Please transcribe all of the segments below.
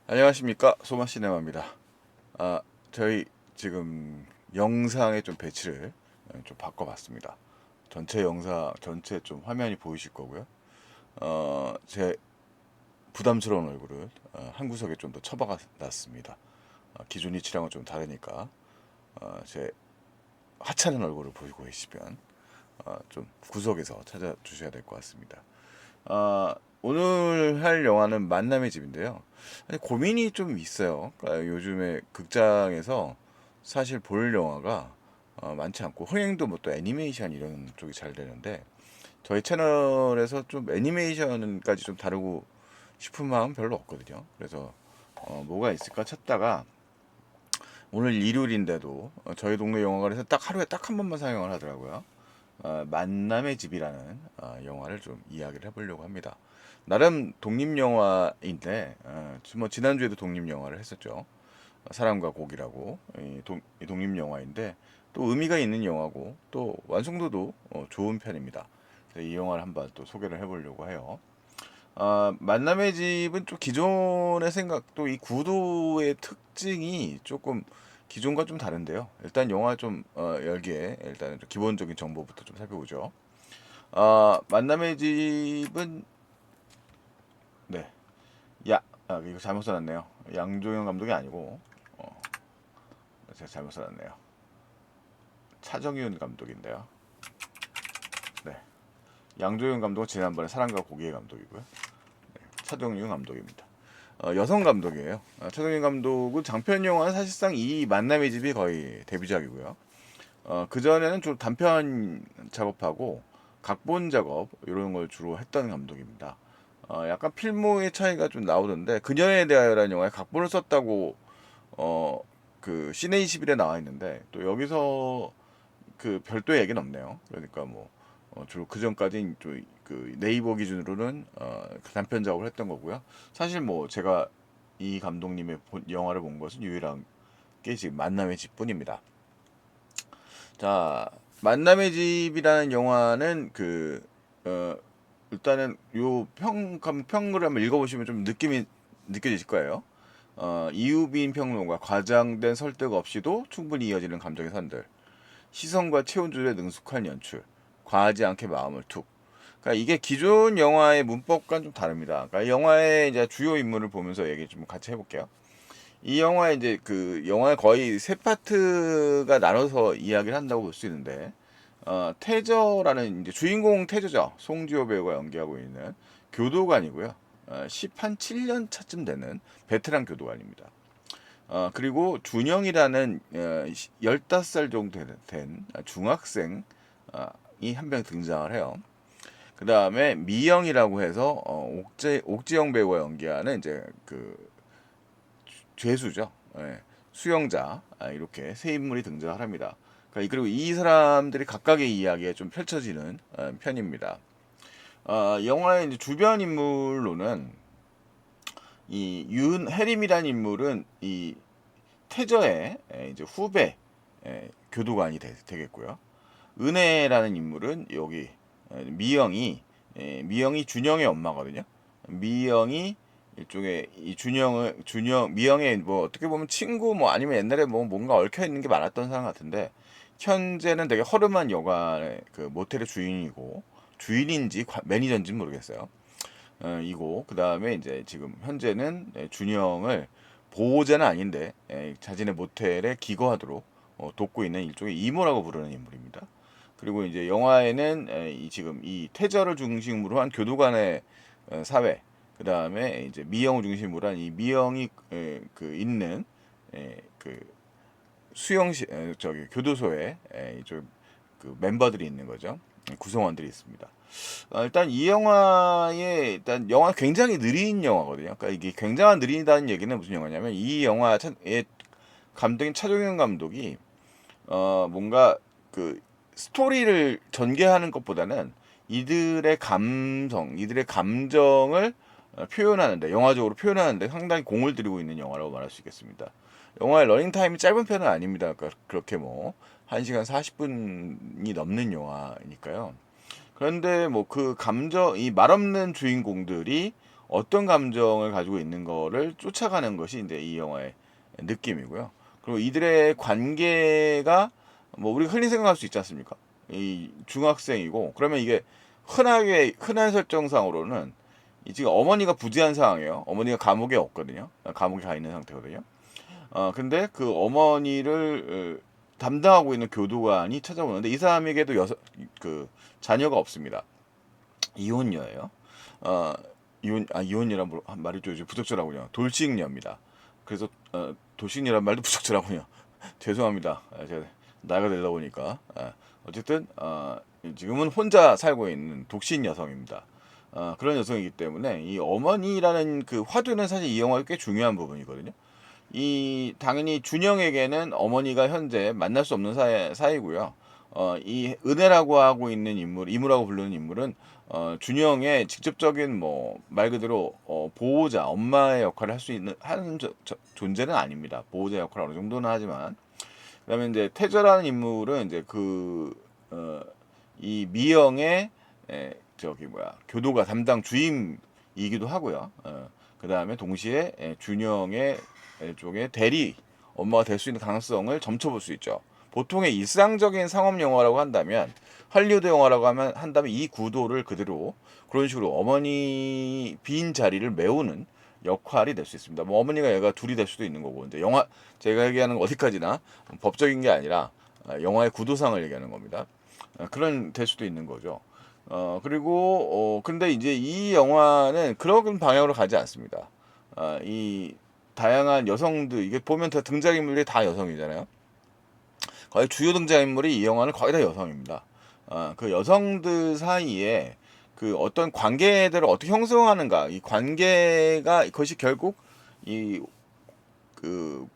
안녕하십니까, 소마시네마입니다. 저희 지금 영상의 좀 배치를 좀 바꿔봤습니다. 전체 영상 전체 좀 화면이 보이실 거고요. 제 부담스러운 얼굴을 한 구석에 좀 더 처박아 놨습니다. 기존 위치랑은 좀 다르니까 제 하찮은 얼굴을 보이고 계시면 좀 구석에서 찾아주셔야 될 것 같습니다. 오늘 할 영화는 만남의 집인데요. 아니, 고민이 좀 있어요. 그러니까 요즘에 극장에서 사실 볼 영화가 많지 않고 흥행도 뭐 또 애니메이션 이런 쪽이 잘 되는데 저희 채널에서 좀 애니메이션까지 좀 다루고 싶은 마음 별로 없거든요. 그래서 뭐가 있을까 찾다가 오늘 일요일인데도 저희 동네 영화관에서 딱 하루에 딱 한 번만 상영을 하더라고요. 만남의 집이라는 영화를 좀 이야기를 해보려고 합니다. 나름 독립 영화인데 뭐 지난주에도 독립 영화를 했었죠. 사람과 고기라고 이 독립 영화인데 또 의미가 있는 영화고 또 완성도도 좋은 편입니다. 그래서 이 영화를 한번 또 소개를 해보려고 해요. 만남의 집은 좀 기존의 생각 또 이 구도의 특징이 조금 기존과 좀 다른데요. 일단 영화 좀 열기에 일단 좀 기본적인 정보부터 좀 살펴보죠. 만남의 집은 네, 이거 잘못 써놨네요. 양조영 감독이 아니고 제가 잘못 써놨네요. 차정윤 감독인데요. 네, 양조영 감독은 지난번에 사랑과 고기의 감독이고요. 차정윤 감독입니다. 여성 감독이에요. 차정윤 감독은 장편 영화는 사실상 이 만남의 집이 거의 데뷔작이고요. 그 전에는 좀 단편 작업하고 각본 작업 이런 걸 주로 했던 감독입니다. 약간 필모의 차이가 좀 나오던데 그녀에 대하여라는 영화에 각본을 썼다고 어, 그 시네 21에 나와 있는데 또 여기서 그 별도의 얘기는 없네요. 그러니까 뭐 주로 그 전까지 그 네이버 기준으로는 그 단편 작업을 했던 거고요. 사실 뭐 제가 이 감독님의 영화를 본 것은 유일한 게 지금 만남의 집뿐입니다. 자, 만남의 집이라는 영화는 일단은 요 평을 한번 읽어보시면 좀 느낌이 느껴지실 거예요. 이유빈 평론가 과장된 설득 없이도 충분히 이어지는 감정의 선들. 시선과 체온 조절에 능숙한 연출, 과하지 않게 마음을 툭. 그러니까 이게 기존 영화의 문법과는 좀 다릅니다. 그러니까 영화의 이제 주요 인물을 보면서 얘기 좀 같이 해볼게요. 이 영화에 이제 그 영화에 거의 세 파트가 나눠서 이야기를 한다고 볼 수 있는데, 태저라는 이제 주인공 태저죠. 송지효 배우가 연기하고 있는 교도관이고요. 10한 7년 차쯤 되는 베테랑 교도관입니다. 그리고 준영이라는 15살 정도 된 중학생이 한 명 등장을 해요. 그 다음에 미영이라고 해서 옥지영 배우가 연기하는 이제 그 죄수죠. 예, 수영자 이렇게 세 인물이 등장을 합니다. 그리고 이 사람들이 각각의 이야기에 좀 펼쳐지는 편입니다. 영화의 이제 주변 인물로는 이 윤혜림이라는 인물은 이 태저의 이제 후배 교도관이 되겠고요. 은혜라는 인물은 여기 미영이 준영의 엄마거든요. 미영이 일종의 이 준영 미영의 뭐 어떻게 보면 친구 뭐 아니면 옛날에 뭐 뭔가 얽혀 있는 게 많았던 사람 같은데 현재는 되게 허름한 여관의 그 모텔의 주인이고 주인인지 매니저인지 모르겠어요. 이고 그 다음에 이제 지금 현재는 준영을 보호자는 아닌데 자신의 모텔에 기거하도록 돕고 있는 일종의 이모라고 부르는 인물입니다. 그리고 이제 영화에는 지금 이 태저를 중심으로 한 교도관의 사회, 그 다음에 이제 미영을 중심으로 한 이 미영이 그 있는 그 수용실 저기 교도소에 이쪽 그 멤버들이 있는 거죠. 구성원들이 있습니다. 일단 이 영화의 일단 영화 굉장히 느린 영화거든요. 그러니까 이게 굉장한 느리다는 얘기는 무슨 영화냐면 이 영화의 감독인 차종현 감독이 뭔가 그 스토리를 전개하는 것보다는 이들의 감정을 표현하는데 영화적으로 표현하는데 상당히 공을 들이고 있는 영화라고 말할 수 있겠습니다. 영화의 러닝 타임이 짧은 편은 아닙니다. 그러니까 그렇게 뭐 1시간 40분이 넘는 영화니까요. 그런데 뭐 그 감정 이 말없는 주인공들이 어떤 감정을 가지고 있는 거를 쫓아가는 것이 이제 이 영화의 느낌이고요. 그리고 이들의 관계가 뭐 우리가 흔히 생각할 수 있지 않습니까? 이 중학생이고 그러면 이게 흔한 설정상으로는 이 지금 어머니가 부재한 상황이에요. 어머니가 감옥에 없거든요. 감옥에 가 있는 상태거든요. 근데 그 어머니를 담당하고 있는 교도관이 찾아오는데 이 사람에게도 자녀가 없습니다. 이혼녀예요. 어, 이혼녀란 말이 좀 부적절하군요. 돌싱녀입니다. 그래서 돌싱녀란 말도 부적절하군요. 죄송합니다. 제가 나이가 되다 보니까 어쨌든 지금은 혼자 살고 있는 독신 여성입니다. 그런 여성이기 때문에 이 어머니라는 그 화두는 사실 이 영화의 꽤 중요한 부분이거든요. 이 당연히 준영에게는 어머니가 현재 만날 수 없는 사이고요. 이 은혜라고 하고 있는 이모라고 부르는 인물은 준영의 직접적인 뭐 말 그대로 보호자, 엄마의 역할을 할 수 있는 존재는 아닙니다. 보호자 역할을 어느 정도는 하지만 그다음에 이제 태저라는 인물은 이제 이 미영의 교도가 담당 주임이기도 하고요. 그다음에 동시에 준영의 쪽에 대리 엄마가 될 수 있는 가능성을 점쳐볼 수 있죠. 보통의 일상적인 상업 영화라고 한다면 할리우드 영화라고 한다면 이 구도를 그대로 그런 식으로 어머니 빈 자리를 메우는 역할이 될 수 있습니다. 뭐 어머니가 얘가 둘이 될 수도 있는 거고 이제 제가 얘기하는 거 어디까지나 법적인 게 아니라 영화의 구도상을 얘기하는 겁니다. 그런 될 수도 있는 거죠. 그리고 근데 이제 이 영화는 그런 방향으로 가지 않습니다. 이 다양한 여성들 이게 보면 다 등장인물이 다 여성이잖아요. 거의 주요 등장인물이 이 영화는 거의 다 여성입니다. 그 여성들 사이에 그 어떤 관계들을 어떻게 형성하는가 이 관계가 그것이 결국 이 그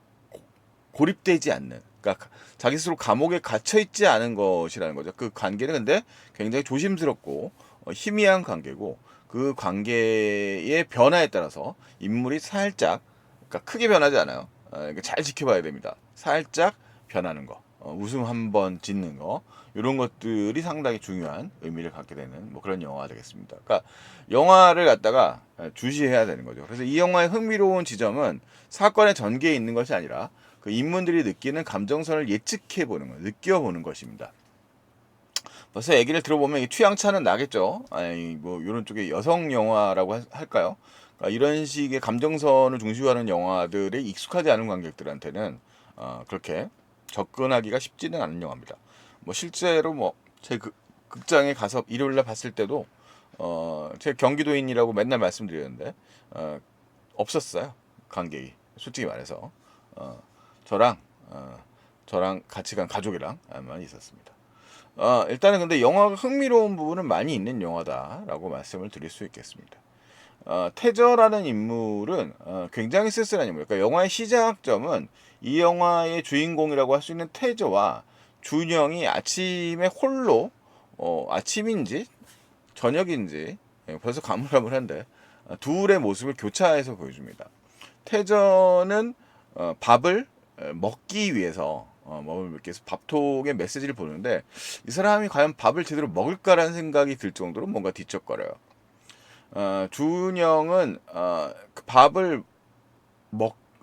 고립되지 않는 그러니까 자기 스스로 감옥에 갇혀 있지 않은 것이라는 거죠. 그 관계는 근데 굉장히 조심스럽고 희미한 관계고 그 관계의 변화에 따라서 인물이 살짝 그러니까 크게 변하지 않아요. 그러니까 잘 지켜봐야 됩니다. 살짝 변하는 거, 웃음 한번 짓는 거 이런 것들이 상당히 중요한 의미를 갖게 되는 뭐 그런 영화가 되겠습니다. 그러니까 영화를 갖다가 주시해야 되는 거죠. 그래서 이 영화의 흥미로운 지점은 사건의 전개에 있는 것이 아니라 그 인물들이 느끼는 감정선을 예측해 보는 것, 느껴보는 것입니다. 벌써 얘기를 들어보면 취향차는 나겠죠. 아니 뭐 이런 쪽의 여성 영화라고 할까요? 그러니까 이런 식의 감정선을 중시하는 영화들에 익숙하지 않은 관객들한테는 그렇게 접근하기가 쉽지는 않은 영화입니다. 뭐 실제로 뭐 제 극장에 가서 일요일날 봤을 때도 제 경기도인이라고 맨날 말씀드렸는데 없었어요 관객이 솔직히 말해서 저랑 저랑 같이 간 가족이랑만 있었습니다. 일단은 근데 영화가 흥미로운 부분은 많이 있는 영화다라고 말씀을 드릴 수 있겠습니다. 태저라는 인물은 굉장히 쓸쓸한 인물. 그러니까 영화의 시작점은 이 영화의 주인공이라고 할 수 있는 태저와 준영이 아침에 홀로 아침인지 저녁인지 벌써 가물가물한데 둘의 모습을 교차해서 보여줍니다. 태저는 밥을 먹기 위해서 이렇게 밥통에 메시지를 보는데 이 사람이 과연 밥을 제대로 먹을까라는 생각이 들 정도로 뭔가 뒤척거려요. 준영은 그 밥을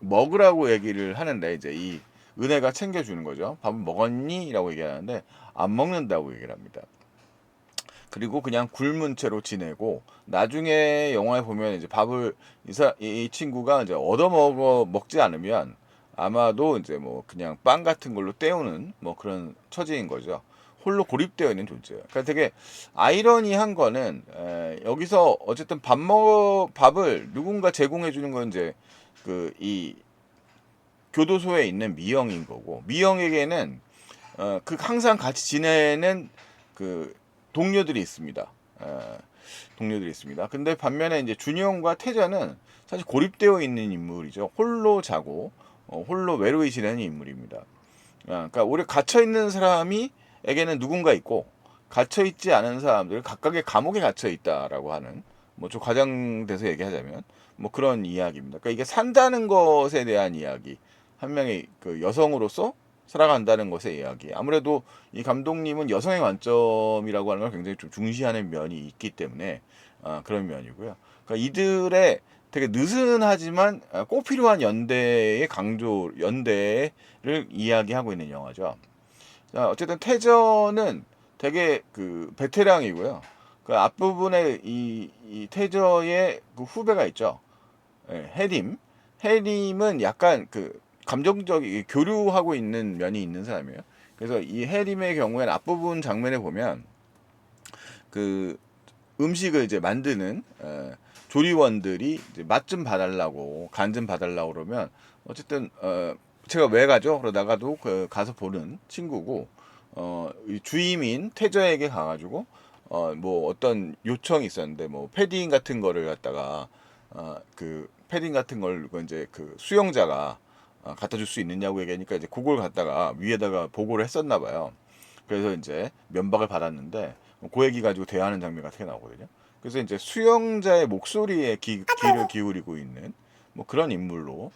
먹으라고 얘기를 하는데 이제 이 은혜가 챙겨주는 거죠. 밥을 먹었니? 라고 얘기하는데 안 먹는다고 얘기를 합니다. 그리고 그냥 굶은 채로 지내고 나중에 영화에 보면 이제 밥을 이 친구가 이제 먹지 않으면 아마도 이제 뭐 그냥 빵 같은 걸로 때우는 뭐 그런 처지인 거죠. 홀로 고립되어 있는 존재예요. 그러니까 되게 아이러니한 거는 여기서 어쨌든 밥을 누군가 제공해 주는 건 이제 이 교도소에 있는 미영인 거고 미영에게는 항상 같이 지내는 그 동료들이 있습니다. 동료들이 있습니다. 근데 반면에 이제 준영과 태자는 사실 고립되어 있는 인물이죠. 홀로 자고 홀로 외로이 지내는 인물입니다. 그러니까 오히려 갇혀 있는 사람이에게는 누군가 있고 갇혀 있지 않은 사람들 각각의 감옥에 갇혀 있다라고 하는 뭐 좀 과장돼서 얘기하자면 뭐 그런 이야기입니다. 그러니까 이게 산다는 것에 대한 이야기, 한 명의 그 여성으로서 살아간다는 것의 이야기. 아무래도 이 감독님은 여성의 관점이라고 하는 걸 굉장히 좀 중시하는 면이 있기 때문에 그런 면이고요. 그러니까 이들의 되게 느슨하지만 꼭 필요한 연대를 이야기하고 있는 영화죠. 자, 어쨌든 태저는 되게 그 베테랑이고요. 그 앞부분에 이 태저의 그 후배가 있죠. 예, 해림. 해림은 약간 그 감정적이 교류하고 있는 면이 있는 사람이에요. 그래서 이 해림의 경우에는 앞부분 장면에 보면 그 음식을 이제 만드는 조리원들이 이제 맛 좀 봐달라고 간 좀 봐달라고 그러면 어쨌든 제가 왜 가죠? 그러다가도 그 가서 보는 친구고 이 주임인 태저에게 가가지고 뭐 어떤 요청이 있었는데 뭐 패딩 같은 거를 갖다가 그 패딩 같은 걸 이제 그 수영자가 갖다 줄 수 있느냐고 얘기하니까 이제 그걸 갖다가 위에다가 보고를 했었나 봐요. 그래서 이제 면박을 받았는데 그 얘기 가지고 대화하는 장면 같은 게 나오거든요. 그래서 이제 수영자의 목소리에 귀를 기울이고 있는 뭐 그런 인물로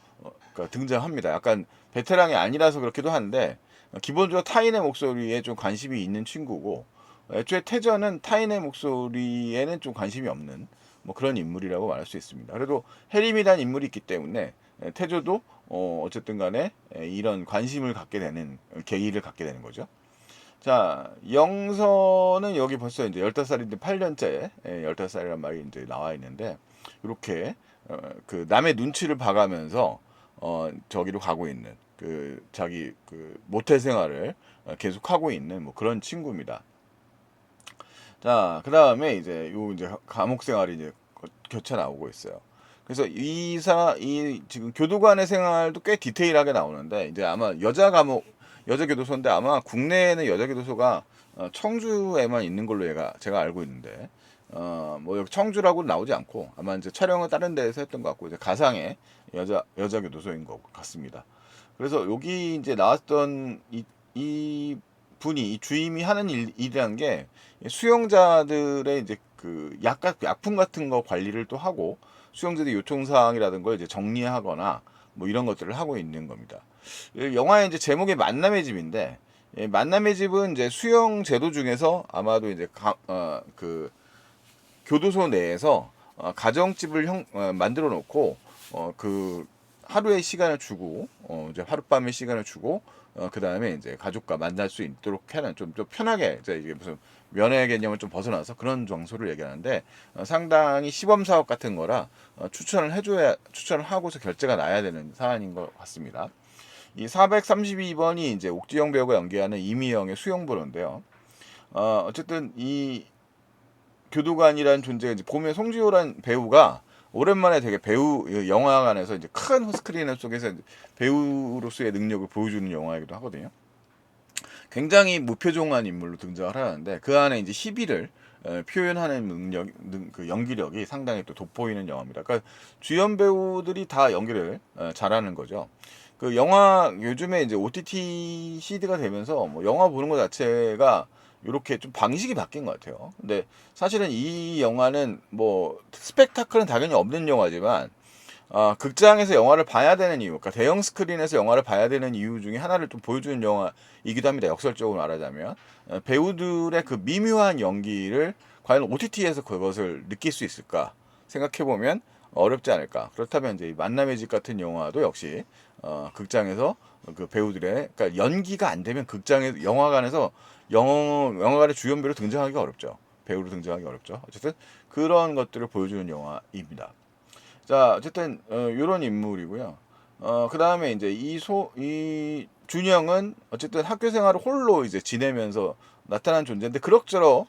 그러니까 등장합니다. 약간 베테랑이 아니라서 그렇기도 한데 기본적으로 타인의 목소리에 좀 관심이 있는 친구고 애초에 태저는 타인의 목소리에는 좀 관심이 없는 뭐 그런 인물이라고 말할 수 있습니다. 그래도 해림이라는 인물이 있기 때문에 태저도 어쨌든 간에 이런 관심을 갖게 되는 계기를 갖게 되는 거죠. 자, 영서는 여기 벌써 이제 15살인데 8년째 15살이란 말이 이제 나와 있는데 이렇게 그 남의 눈치를 봐가면서 저기로 가고 있는 그 자기 그 모태 생활을 계속 하고 있는 뭐 그런 친구입니다. 자, 그다음에 이제 요 이제 감옥 생활이 이제 교차 나오고 있어요. 그래서 이 지금 교도관의 생활도 꽤 디테일하게 나오는데 이제 아마 여자 교도소인데 아마 국내에는 여자 교도소가 청주에만 있는 걸로 제가 알고 있는데 뭐 여기 청주라고 나오지 않고 아마 이제 촬영을 다른 데에서 했던 것 같고 이제 가상의 여자 교도소인 것 같습니다. 그래서 여기 이제 나왔던 이 분이 이 주임이 하는 일이란 게 수용자들의 이제 그 약품 같은 거 관리를 또 하고 수용자들 요청 사항이라든 걸 이제 정리하거나 뭐 이런 것들을 하고 있는 겁니다. 영화의 이제 제목이 만남의 집인데 만남의 집은 이제 수용 제도 중에서 아마도 이제 그 교도소 내에서 가정집을 만들어 놓고 그 하루의 시간을 주고 이제 하룻밤의 시간을 주고 그 다음에 이제 가족과 만날 수 있도록 하는 좀 편하게 이제 이게 무슨 면회 개념을 좀 벗어나서 그런 장소를 얘기하는데 상당히 시범 사업 같은 거라 추천을 하고서 결제가 나야 되는 사안인 것 같습니다. 이 432번이 이제 옥지영 배우가 연기하는 이미영의 수용보로인데요. 어쨌든 이 교도관이라는 존재가 이제 보면 송지효란 배우가 오랜만에 되게 영화관에서 이제 큰 스크린 속에서 배우로서의 능력을 보여주는 영화이기도 하거든요. 굉장히 무표정한 인물로 등장을 하는데 그 안에 이제 희비를 표현하는 그 연기력이 상당히 또 돋보이는 영화입니다. 그러니까 주연 배우들이 다 연기를 잘하는 거죠. 그 영화 요즘에 이제 OTT CD가 되면서 뭐 영화 보는 것 자체가 이렇게 좀 방식이 바뀐 것 같아요. 근데 사실은 이 영화는 뭐 스펙타클은 당연히 없는 영화지만 극장에서 영화를 봐야 되는 이유, 그러니까 대형 스크린에서 영화를 봐야 되는 이유 중에 하나를 좀 보여주는 영화이기도 합니다. 역설적으로 말하자면 배우들의 그 미묘한 연기를 과연 OTT에서 그것을 느낄 수 있을까 생각해 보면 어렵지 않을까. 그렇다면 이제 이 만남의 집 같은 영화도 역시 극장에서 그 배우들의 그러니까 연기가 안 되면 영화관에서 영화관의 주연 배우로 등장하기가 어렵죠. 배우로 등장하기 어렵죠. 어쨌든 그런 것들을 보여주는 영화입니다. 자, 어쨌든 요런 인물이고요. 그다음에 이제 이 준영은 어쨌든 학교 생활을 홀로 이제 지내면서 나타난 존재인데 그럭저럭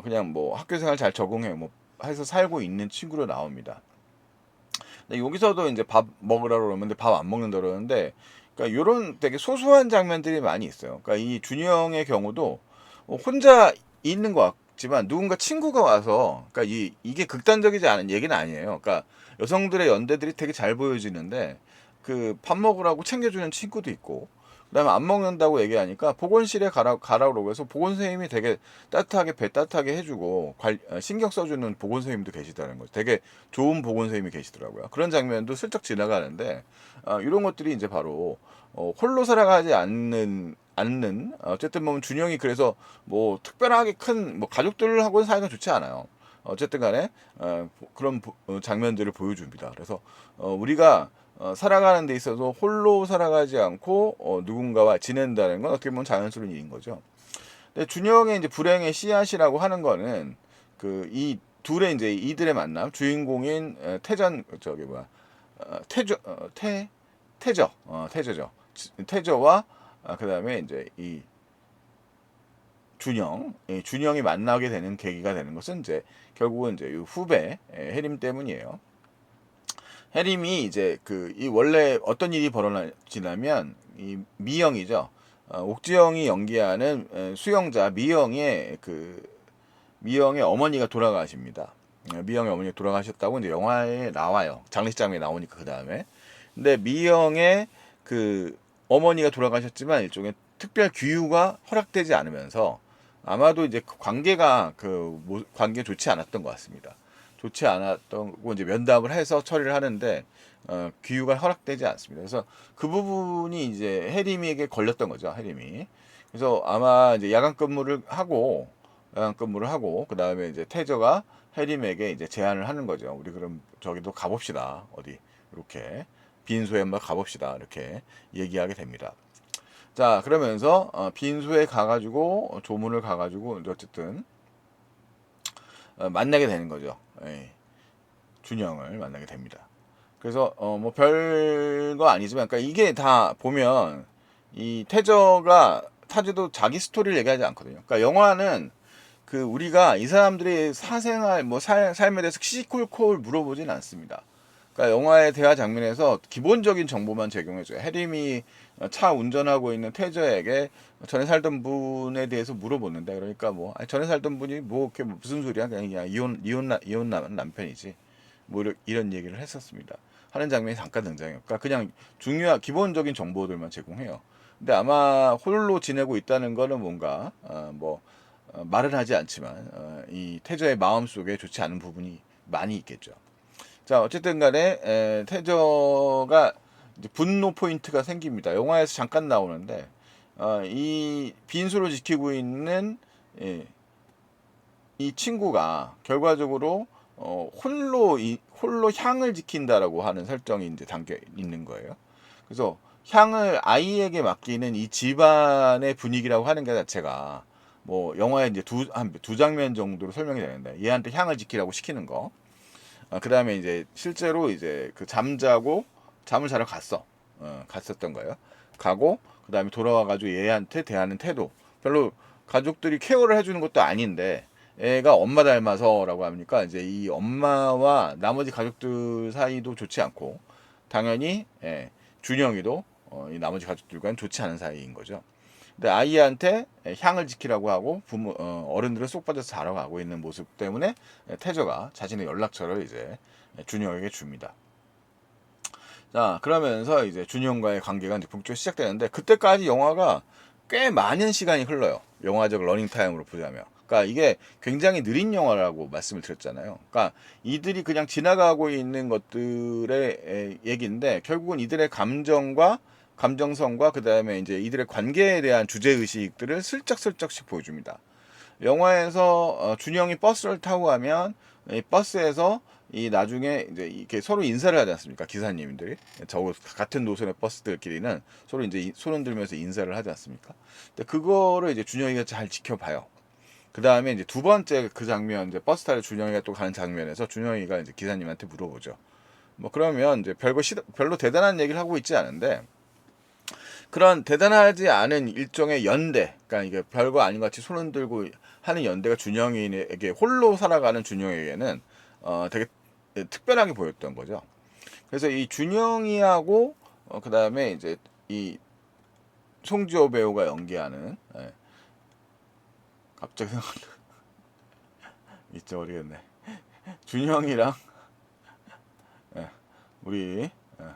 그냥 뭐 학교 생활 잘 적응해 뭐 해서 살고 있는 친구로 나옵니다. 근데 여기서도 이제 밥 먹으라고 그러는데 밥 안 먹는다 그러는데 그러니까 요런 되게 소소한 장면들이 많이 있어요. 그러니까 이 준영의 경우도 혼자 있는 것 같지만 누군가 친구가 와서 그러니까 이게 극단적이지 않은 얘기는 아니에요. 그러니까 여성들의 연대들이 되게 잘 보여지는데 그 밥 먹으라고 챙겨주는 친구도 있고 그다음에 안 먹는다고 얘기하니까 보건실에 가라고 해서 보건 선생님이 되게 따뜻하게 배 따뜻하게 해주고 신경 써주는 보건 선생님도 계시다는 거죠. 되게 좋은 보건 선생님이 계시더라고요. 그런 장면도 슬쩍 지나가는데 이런 것들이 이제 바로 홀로 살아가지 않는 어쨌든 보면 준영이 그래서 뭐 특별하게 큰 뭐 가족들하고는 사이가 좋지 않아요. 어쨌든 간에 그런 장면들을 보여줍니다. 그래서 우리가 살아가는 데 있어서 홀로 살아가지 않고 누군가와 지낸다는 건 어떻게 보면 자연스러운 일인 거죠. 근데 준영의 이제 불행의 씨앗이라고 하는 거는 그 이 둘의 이제 이들의 만남, 주인공인 태전 저기 뭐야 태조 태저 태저죠. 태저와 그다음에 이제 이 준영이 만나게 되는 계기가 되는 것은 이제 결국은 이제 이 후배 해림 때문이에요. 해림이 이제 그 이 원래 어떤 일이 벌어지냐면 이 미영이죠. 옥주영이 연기하는 수영자 미영의 어머니가 돌아가십니다. 미영의 어머니가 돌아가셨다고 이제 영화에 나와요. 장례식장에 나오니까 그 다음에. 근데 미영의 그 어머니가 돌아가셨지만 일종의 특별 규유가 허락되지 않으면서 아마도 이제 관계가 관계 좋지 않았던 것 같습니다. 좋지 않았던 거 이제 면담을 해서 처리를 하는데 규유가 허락되지 않습니다. 그래서 그 부분이 이제 해림이에게 걸렸던 거죠. 해림이. 그래서 아마 이제 야간 근무를 하고 그 다음에 이제 태저가 해림에게 이제 제안을 하는 거죠. 우리 그럼 저기도 가봅시다. 어디 이렇게 빈소에 한번 가봅시다. 이렇게 얘기하게 됩니다. 자, 그러면서 빈소에 가가지고 조문을 가가지고 어쨌든 만나게 되는 거죠. 예, 준영을 만나게 됩니다. 그래서 뭐 별거 아니지만, 그러니까 이게 다 보면 이 타즈도 자기 스토리를 얘기하지 않거든요. 그러니까 영화는 그 우리가 이 사람들의 사생활 뭐 삶에 대해서 시시콜콜 물어보진 않습니다. 그러니까 영화의 대화 장면에서 기본적인 정보만 제공해줘요. 해림이 차 운전하고 있는 태저에게 전에 살던 분에 대해서 물어보는데, 그러니까 뭐 전에 살던 분이 뭐 이렇게 무슨 소리야, 그냥 이혼 남편이지, 뭐 이런 얘기를 했었습니다. 하는 장면이 잠깐 등장해요. 그러니까 그냥 중요한 기본적인 정보들만 제공해요. 근데 아마 홀로 지내고 있다는 거는 뭔가 말은 하지 않지만 이 태저의 마음 속에 좋지 않은 부분이 많이 있겠죠. 자, 어쨌든 간에 태저가 이제 분노 포인트가 생깁니다. 영화에서 잠깐 나오는데 이 빈소를 지키고 있는 이 친구가 결과적으로 홀로 향을 지킨다라고 하는 설정이 이제 담겨 있는 거예요. 그래서 향을 아이에게 맡기는 이 집안의 분위기라고 하는 게 자체가 뭐 영화에 이제 한 두 장면 정도로 설명이 되는데, 얘한테 향을 지키라고 시키는 거. 그 다음에 이제 실제로 이제 그 잠을 자러 갔었던 거예요. 가고 그 다음에 돌아와가지고 얘한테 대하는 태도, 별로 가족들이 케어를 해주는 것도 아닌데 애가 엄마 닮아서라고 하니까 이제 이 엄마와 나머지 가족들 사이도 좋지 않고, 당연히 준영이도 이 나머지 가족들과는 좋지 않은 사이인 거죠. 근데 아이한테 향을 지키라고 하고 어른들은 쏙 빠져서 자러 가고 있는 모습 때문에 태저가 자신의 연락처를 이제 준영에게 줍니다. 자, 그러면서 이제 준영과의 관계가 이제 본격적으로 시작되는데, 그때까지 영화가 꽤 많은 시간이 흘러요. 영화적 러닝타임으로 보자면. 그러니까 이게 굉장히 느린 영화라고 말씀을 드렸잖아요. 그러니까 이들이 그냥 지나가고 있는 것들의 얘기인데, 결국은 이들의 감정성과 그 다음에 이제 이들의 관계에 대한 주제의식들을 슬쩍슬쩍씩 보여줍니다. 영화에서 준영이 버스를 타고 가면 이 버스에서 이 나중에 이제 이렇게 서로 인사를 하지 않습니까? 기사님들이 같은 노선의 버스들끼리는 서로 이제 손을 들면서 인사를 하지 않습니까? 근데 그거를 이제 준영이가 잘 지켜봐요. 그 다음에 이제 두 번째 그 장면, 이제 버스 타러 준영이가 또 가는 장면에서 준영이가 이제 기사님한테 물어보죠. 뭐 그러면 이제 별로 대단한 얘기를 하고 있지 않은데, 그런 대단하지 않은 일종의 연대, 그러니까 이게 별거 아닌 것 같이 손을 들고 하는 연대가 준영이에게, 홀로 살아가는 준영에게는 되게 특별하게 보였던 거죠. 그래서 이 준영이하고 그 다음에 이제 이 송지호 배우가 연기하는 갑자기 생각 잊어버리겠네. 준영이랑 우리 나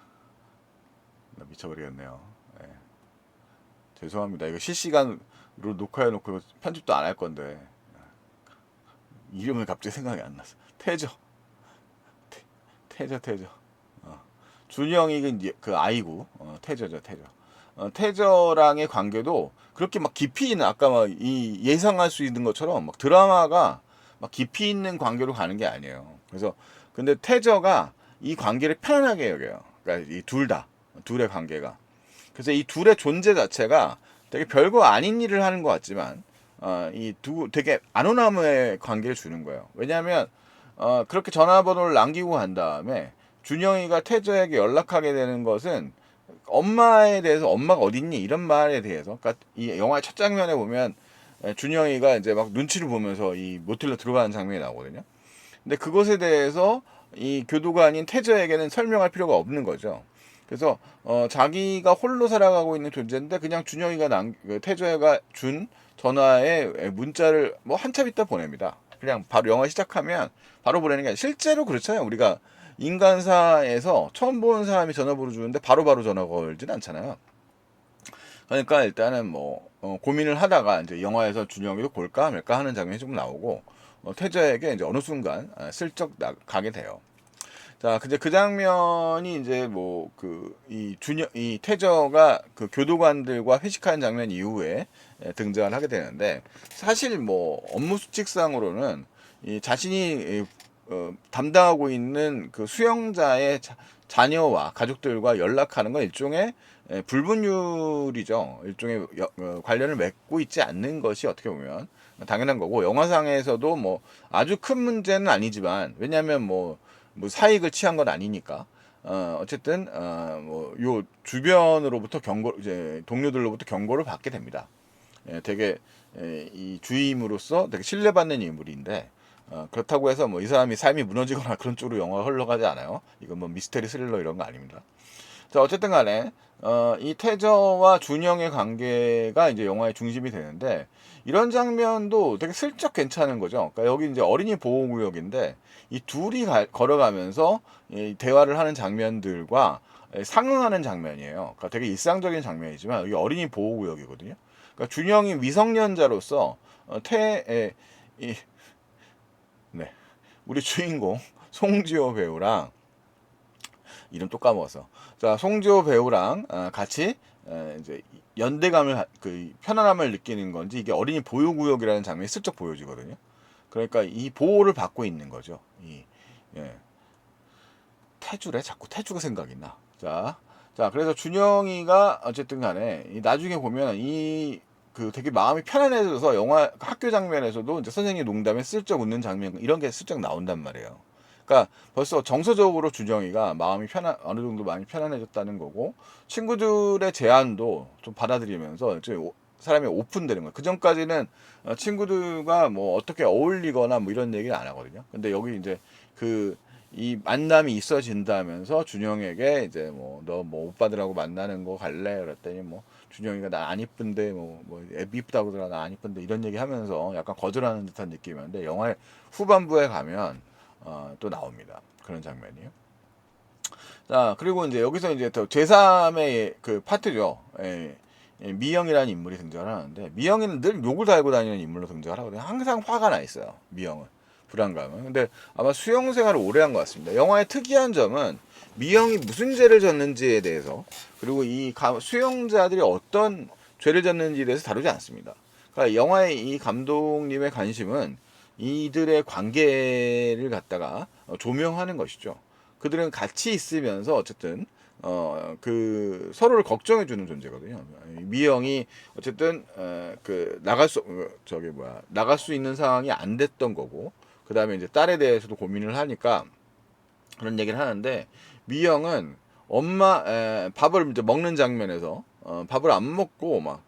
미쳐버리겠네요. 죄송합니다. 이거 실시간으로 녹화해놓고 편집도 안 할 건데 이름을 갑자기 생각이 안 났어. 태저. 준영이 그 아이고 태저죠, 태저. 태저랑의 관계도 그렇게 막 깊이는 아까 막 이 예상할 수 있는 것처럼 막 드라마가 막 깊이 있는 관계로 가는 게 아니에요. 그래서 근데 태저가 이 관계를 편안하게 여겨요. 그러니까 이 둘의 관계가. 그래서 이 둘의 존재 자체가 되게 별거 아닌 일을 하는 것 같지만 이 두 되게 아노나무의 관계를 주는 거예요. 왜냐하면 그렇게 전화번호를 남기고 간 다음에 준영이가 태저에게 연락하게 되는 것은 엄마에 대해서 엄마가 어딨니 이런 말에 대해서 그러니까 이 영화의 첫 장면에 보면 준영이가 이제 막 눈치를 보면서 이 모텔로 들어가는 장면이 나오거든요. 근데 그것에 대해서 이 교도관인 태저에게는 설명할 필요가 없는 거죠. 그래서 자기가 홀로 살아가고 있는 존재인데 그냥 준영이가 태저가 준 전화에 문자를 뭐 한참 있다 보냅니다. 그냥 바로 영화 시작하면 바로 보내는 게 아니라 실제로 그렇잖아요. 우리가 인간사에서 처음 보는 사람이 전화번호 주는데 바로바로 전화 걸진 않잖아요. 그러니까 일단은 뭐 고민을 하다가 이제 영화에서 준영이도 볼까 말까 하는 장면이 좀 나오고 태저에게 이제 어느 순간 슬쩍 가게 돼요. 자, 근데 그 장면이 이제 뭐 이 태저가 그 교도관들과 회식하는 장면 이후에 등장을 하게 되는데 사실 뭐 업무 수칙상으로는 이 자신이 담당하고 있는 그 수용자의 자녀와 가족들과 연락하는 건 일종의 불분율이죠. 일종의 관련을 맺고 있지 않는 것이 어떻게 보면 당연한 거고 영화상에서도 뭐 아주 큰 문제는 아니지만 왜냐하면 뭐 사익을 취한 건 아니니까 어쨌든 뭐 요 주변으로부터 이제 동료들로부터 경고를 받게 됩니다. 되게 이 주임으로서 되게 신뢰받는 인물인데 그렇다고 해서 뭐 이 사람이 삶이 무너지거나 그런 쪽으로 영화가 흘러가지 않아요. 이건 뭐 미스테리 스릴러 이런 거 아닙니다. 자, 어쨌든 간에 이 태저와 준영의 관계가 이제 영화의 중심이 되는데 이런 장면도 되게 슬쩍 괜찮은 거죠. 그러니까 여기 이제 어린이 보호구역인데 이 둘이 걸어가면서 이 대화를 하는 장면들과 상응하는 장면이에요. 그러니까 되게 일상적인 장면이지만 여기 어린이 보호구역이거든요. 그러니까 준영이 미성년자로서 이, 네, 우리 주인공 송지호 배우랑 이름 또 까먹었어. 자, 송지호 배우랑 같이 이제 연대감을 그 편안함을 느끼는 건지 이게 어린이 보호구역이라는 장면이 슬쩍 보여지거든요. 그러니까 이 보호를 받고 있는 거죠. 예, 태주래 자꾸 태주가 생각이 나. 자, 그래서 준영이가 어쨌든 간에 나중에 보면 이 그 되게 마음이 편안해져서 영화 학교 장면에서도 이제 선생님 농담에 슬쩍 웃는 장면 이런 게 슬쩍 나온단 말이에요. 그러니까 벌써 정서적으로 준영이가 어느 정도 마음이 편안해졌다는 거고 친구들의 제안도 좀 받아들이면서 사람이 오픈되는 거예요. 그 전까지는 친구들과 뭐 어떻게 어울리거나 뭐 이런 얘기를 안 하거든요. 근데 여기 이제 이 만남이 있어진다면서 준영에게 이제 뭐 너 뭐 오빠들하고 만나는 거 갈래? 그랬더니 뭐 준영이가 나 안 이쁜데 애 이쁘다고 그러나 나 안 이쁜데 이런 얘기 하면서 약간 거절하는 듯한 느낌이었는데 영화의 후반부에 가면 또 나옵니다. 그런 장면이요. 자, 그리고 이제 여기서 이제 또 제3의 그 파트죠. 미영이라는 인물이 등장을 하는데 미영이는 늘 욕을 달고 다니는 인물로 등장을 하거든요. 항상 화가 나 있어요. 미영은. 불안감은. 근데 아마 수용 생활을 오래 한 것 같습니다. 영화의 특이한 점은 미영이 무슨 죄를 졌는지에 대해서 그리고 이 수용자들이 어떤 죄를 졌는지에 대해서 다루지 않습니다. 그러니까 영화의 이 감독님의 관심은 이들의 관계를 갖다가 조명하는 것이죠. 그들은 같이 있으면서 어쨌든 그 서로를 걱정해 주는 존재거든요. 미영이 어쨌든 나갈 수 있는 상황이 안 됐던 거고 그다음에 이제 딸에 대해서도 고민을 하니까 그런 얘기를 하는데 미영은 밥을 이제 먹는 장면에서 밥을 안 먹고 막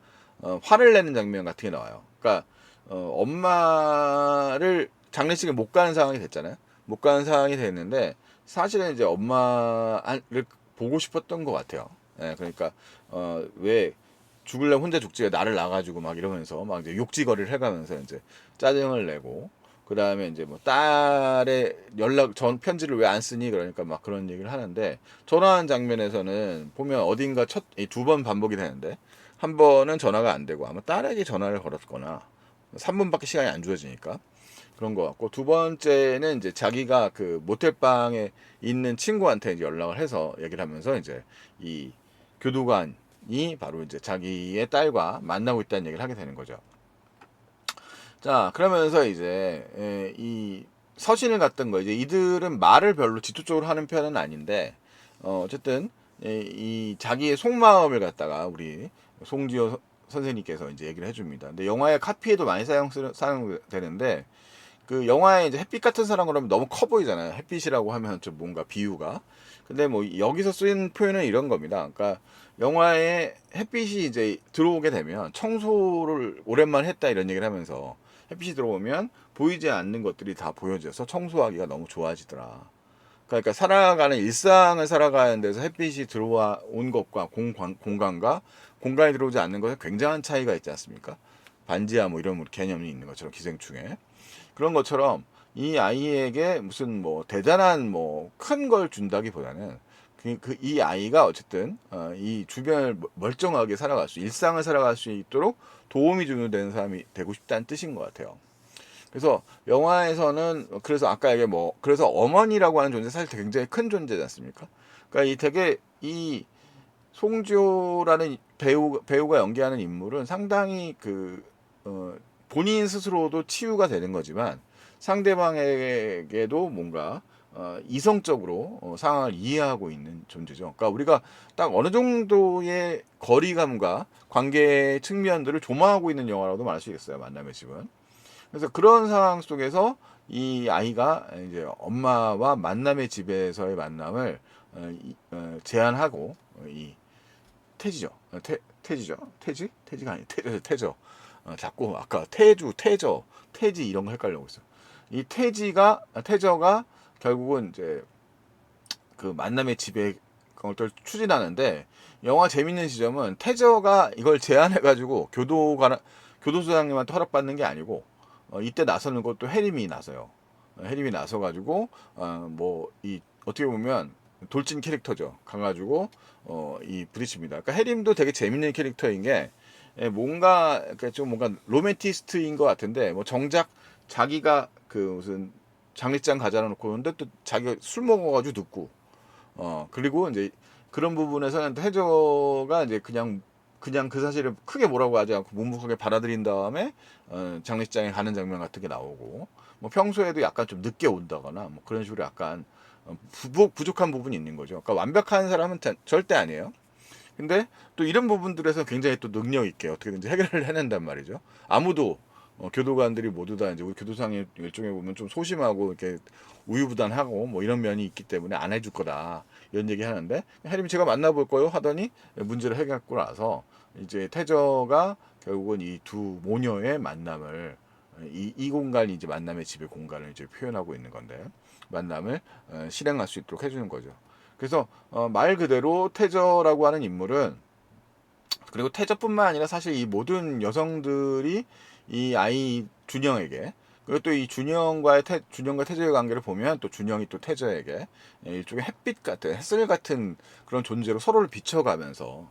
화를 내는 장면 같은 게 나와요. 그러니까 엄마를 장례식에 못 가는 상황이 됐잖아요. 못 가는 상황이 됐는데 사실은 이제 엄마를 보고 싶었던 것 같아요. 예, 그러니까 왜 죽을래 혼자 죽지 나를 놔가지고 막 이러면서 막 이제 욕지거리를 해가면서 이제 짜증을 내고 그 다음에 이제 뭐 딸의 전 편지를 왜 안 쓰니 그러니까 막 그런 얘기를 하는데 전화하는 장면에서는 보면 어딘가 두 번 반복이 되는데 한 번은 전화가 안 되고 아마 딸에게 전화를 걸었거나 3분밖에 시간이 안 주어지니까 그런 것 같고 두 번째는 이제 자기가 그 모텔방에 있는 친구한테 이제 연락을 해서 얘기를 하면서 이제 이 교도관이 바로 이제 자기의 딸과 만나고 있다는 얘기를 하게 되는 거죠. 자, 그러면서 이제 이 서신을 갔던 거 이제 이들은 말을 별로 직접적으로 하는 편은 아닌데 어쨌든 이 자기의 속마음을 갖다가 우리 송지효 선생님께서 이제 얘기를 해줍니다. 근데 영화의 카피에도 많이 사용되는데 그 영화에 이제 햇빛 같은 사람 그러면 너무 커 보이잖아요. 햇빛이라고 하면 좀 뭔가 비유가. 근데 뭐 여기서 쓰인 표현은 이런 겁니다. 그러니까 영화에 햇빛이 이제 들어오게 되면 청소를 오랜만에 했다 이런 얘기를 하면서 햇빛이 들어오면 보이지 않는 것들이 다 보여져서 청소하기가 너무 좋아지더라. 그러니까 살아가는 일상을 살아가는 데서 햇빛이 들어와 온 것과 공간과 공간이 들어오지 않는 것에 굉장한 차이가 있지 않습니까? 반지하 뭐 이런 개념이 있는 것처럼 기생충에. 그런 것처럼 이 아이에게 무슨 뭐 대단한 뭐 큰 걸 준다기보다는 이 아이가 어쨌든 이 주변을 멀쩡하게 살아갈 수 일상을 살아갈 수 있도록 도움이 되는 사람이 되고 싶다는 뜻인 것 같아요. 그래서 영화에서는 그래서 아까 얘기 뭐 그래서 어머니라고 하는 존재 사실 굉장히 큰 존재지 않습니까? 그러니까 이 되게 이 송지효라는 배우가 연기하는 인물은 상당히 본인 스스로도 치유가 되는 거지만 상대방에게도 뭔가 이성적으로 상황을 이해하고 있는 존재죠. 그러니까 우리가 딱 어느 정도의 거리감과 관계 측면들을 조망하고 있는 영화라고도 말할 수 있어요. 만남의 집은. 그래서 그런 상황 속에서 이 아이가 이제 엄마와 만남의 집에서의 만남을 제안하고 이 태지죠. 태지죠. 태지가 아니 태저. 자꾸 아까 태저, 태지 이런 거 헷갈려고 있어. 이 태저가 결국은 이제 그 만남의 집에 그걸 추진하는데 영화 재밌는 지점은 태저가 이걸 제안해가지고 교도소장님한테 허락받는 게 아니고 이때 나서는 것도 해림이 나서요. 해림이 나서가지고 뭐 이 어떻게 보면 돌진 캐릭터죠. 가가지고 이 부딪힙니다. 그러니까 해림도 되게 재밌는 캐릭터인 게 뭔가 좀 뭔가 로맨티스트인 것 같은데 뭐 정작 자기가 그 무슨 장례장 가져다 놓고 근데 또 자기가 술 먹어가지고 눕고 그리고 이제 그런 부분에서는 해저가 이제 그냥 그 사실을 크게 뭐라고 하지 않고 묵묵하게 받아들인 다음에 장례식장에 가는 장면 같은 게 나오고 뭐 평소에도 약간 좀 늦게 온다거나 뭐 그런 식으로 약간 부족한 부분이 있는 거죠. 그러니까 완벽한 사람은 절대 아니에요. 근데 또 이런 부분들에서 굉장히 또 능력 있게 어떻게든지 해결을 해낸단 말이죠. 아무도 교도관들이 모두 다 이제 우리 교도상의 일종에 보면 좀 소심하고 이렇게 우유부단하고 뭐 이런 면이 있기 때문에 안 해줄 거다 이런 얘기 하는데 해림이 제가 만나볼 거요 하더니 문제를 해결하고 나서 이제 태저가 결국은 이 두 모녀의 만남을 이 공간이 이제 만남의 집의 공간을 이제 표현하고 있는 건데 만남을 실행할 수 있도록 해주는 거죠. 그래서 말 그대로 태저라고 하는 인물은 그리고 태저뿐만 아니라 사실 이 모든 여성들이 이 아이 준영에게 그리고 또 이 준영과 태저의 관계를 보면 또 준영이 또 태저에게 일종의 햇빛 같은 햇살 같은 그런 존재로 서로를 비춰가면서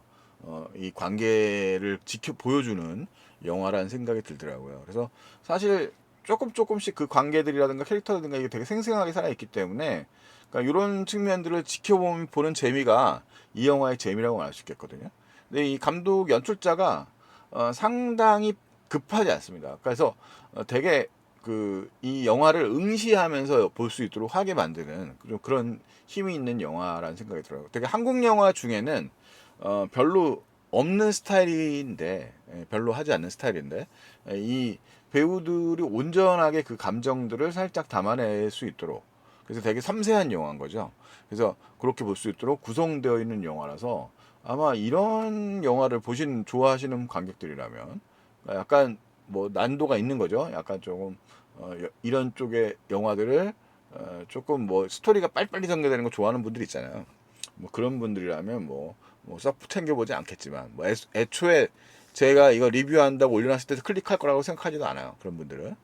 이 관계를 보여주는 영화라는 생각이 들더라고요. 그래서 사실 조금씩 그 관계들이라든가 캐릭터라든가 이게 되게 생생하게 살아있기 때문에 그러니까 이런 측면들을 지켜보는 재미가 이 영화의 재미라고 말할 수 있겠거든요. 근데 이 감독 연출자가 상당히 급하지 않습니다. 그래서 되게 이 영화를 응시하면서 볼 수 있도록 하게 만드는 좀 그런 힘이 있는 영화라는 생각이 들어요. 되게 한국 영화 중에는 별로 없는 스타일인데 별로 하지 않는 스타일인데 이 배우들이 온전하게 그 감정들을 살짝 담아낼 수 있도록 그래서 되게 섬세한 영화인 거죠. 그래서 그렇게 볼 수 있도록 구성되어 있는 영화라서 아마 이런 영화를 좋아하시는 관객들이라면 약간 뭐 난도가 있는 거죠. 약간 조금 이런 쪽의 영화들을 조금 뭐 스토리가 빨리빨리 전개되는 거 좋아하는 분들 있잖아요. 뭐 그런 분들이라면 썩 챙겨보지 않겠지만 뭐 애초에 제가 이거 리뷰한다고 올려놨을 때 클릭할 거라고 생각하지도 않아요. 그런 분들은.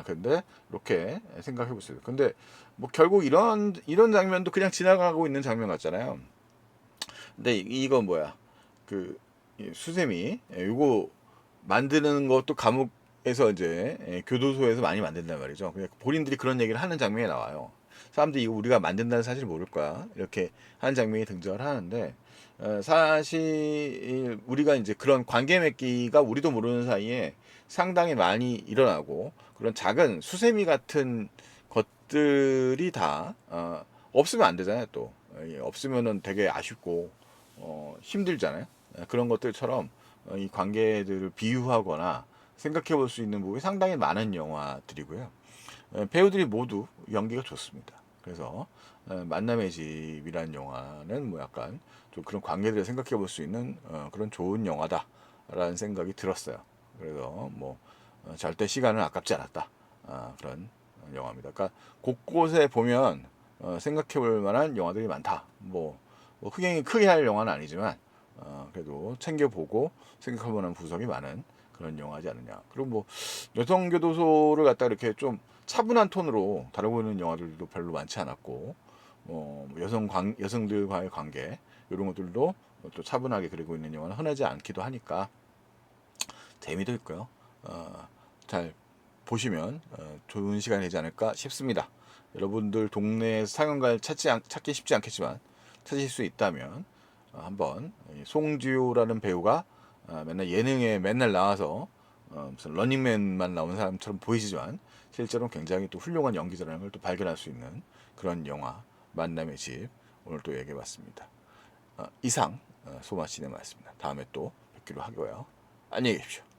근데 이렇게 생각해 보세요. 근데 뭐 결국 이런 장면도 그냥 지나가고 있는 장면 같잖아요. 근데 이거 뭐야? 수세미 이거 만드는 것도 감옥에서 이제 교도소에서 많이 만든단 말이죠. 그냥 본인들이 그런 얘기를 하는 장면이 나와요. 사람들이 이거 우리가 만든다는 사실을 모를 거야. 이렇게 하는 장면이 등장을 하는데 사실 우리가 이제 그런 관계 맺기가 우리도 모르는 사이에 상당히 많이 일어나고 그런 작은 수세미 같은 것들이 다 없으면 안 되잖아요. 또 없으면은 되게 아쉽고 힘들잖아요. 그런 것들처럼 이 관계들을 비유하거나 생각해 볼 수 있는 부분이 상당히 많은 영화들이고요. 배우들이 모두 연기가 좋습니다. 그래서 만남의 집이라는 영화는 뭐 약간 좀 그런 관계들을 생각해 볼 수 있는 그런 좋은 영화다라는 생각이 들었어요. 그래서 뭐 절대 시간은 아깝지 않았다. 그런 영화입니다. 그러니까 곳곳에 보면 생각해 볼 만한 영화들이 많다. 뭐 흥행이 크게 할 영화는 아니지만 그래도 챙겨보고 생각할 만한 구석이 많은 그런 영화지 않느냐. 그리고 뭐 여성교도소를 갖다 이렇게 좀 차분한 톤으로 다루고 있는 영화들도 별로 많지 않았고, 여성들과의 관계 이런 것들도 또 차분하게 그리고 있는 영화는 흔하지 않기도 하니까 재미도 있고요. 잘 보시면 좋은 시간이 되지 않을까 싶습니다. 여러분들 동네 상영관 찾기 쉽지 않겠지만 찾으실 수 있다면 한번 송지효라는 배우가 맨날 예능에 맨날 나와서 무슨 러닝맨만 나온 사람처럼 보이지만 실제로 굉장히 또 훌륭한 연기자라는 걸 또 발견할 수 있는 그런 영화 만남의 집 오늘 또 얘기해봤습니다. 이상 소마시네마였습니다. 다음에 또 뵙기로 하고요. 안녕히 계십시오.